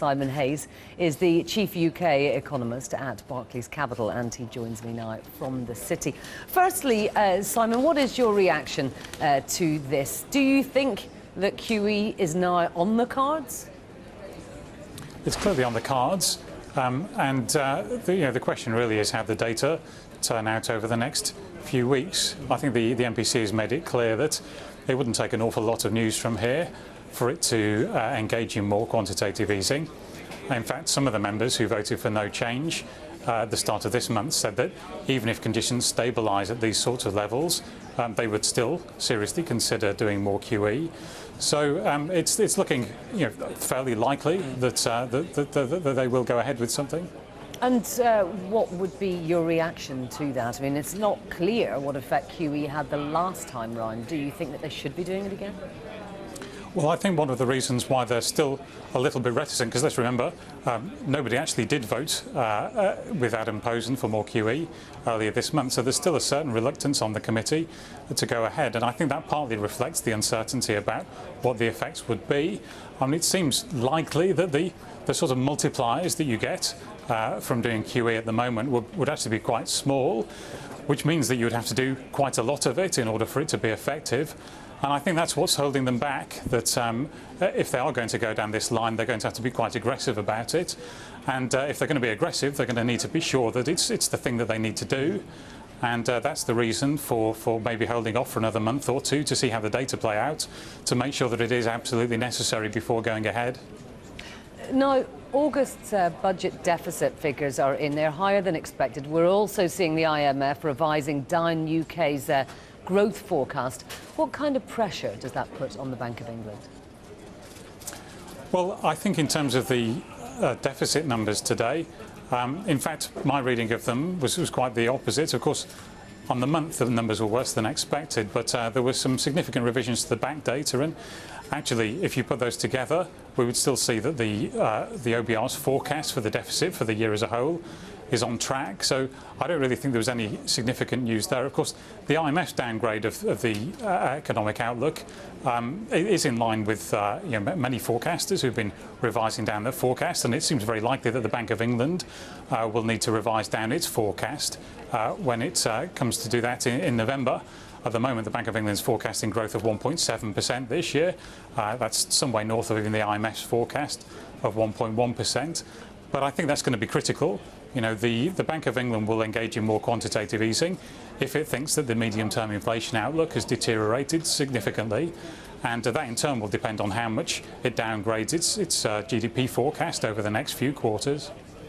Simon Hayes is the chief UK economist at Barclays Capital, and he joins me now from the city. Firstly, Simon, what is your reaction to this? Do you think that QE is now on the cards? It's clearly on the cards, the question really is how the data turn out over the next few weeks. I think the MPC has made it clear that it wouldn't take an awful lot of news from here for it to engage in more quantitative easing. In fact, some of the members who voted for no change at the start of this month said that even if conditions stabilise at these sorts of levels, they would still seriously consider doing more QE. So it's looking, fairly likely that they will go ahead with something. And what would be your reaction to that? I mean, it's not clear what effect QE had the last time round. Do you think that they should be doing it again? Well, I think one of the reasons why they're still a little bit reticent, because let's remember, nobody actually did vote with Adam Posen for more QE earlier this month, so there's still a certain reluctance on the committee to go ahead, and I think that partly reflects the uncertainty about what the effects would be. I mean, it seems likely that the sort of multipliers that you get from doing QE at the moment would actually be quite small, which means that you would have to do quite a lot of it in order for it to be effective. And I think that's what's holding them back, that if they are going to go down this line, they're going to have to be quite aggressive about it. And if they're going to be aggressive, they're going to need to be sure that it's the thing that they need to do. And that's the reason for maybe holding off for another month or two to see how the data play out, to make sure that it is absolutely necessary before going ahead. Now, August's budget deficit figures are in. They're higher than expected. We're also seeing the IMF revising down UK's growth forecast. What kind of pressure does that put on the Bank of England? Well, I think in terms of the deficit numbers today, in fact, my reading of them was quite the opposite. Of course, on the month, the numbers were worse than expected, but there were some significant revisions to the back data, and actually, if you put those together, we would still see that the OBR's forecast for the deficit for the year as a whole is on track. So I don't really think there was any significant news there. Of course, the IMF's downgrade of the economic outlook is in line with many forecasters who've been revising down their forecast, and it seems very likely that the Bank of England will need to revise down its forecast when it comes to do that in November. At the moment, the Bank of England's forecasting growth of 1.7% this year. That's some way north of even the IMF's forecast of 1.1%. But I think that's going to be critical. The Bank of England will engage in more quantitative easing if it thinks that the medium-term inflation outlook has deteriorated significantly. And that in turn will depend on how much it downgrades its GDP forecast over the next few quarters.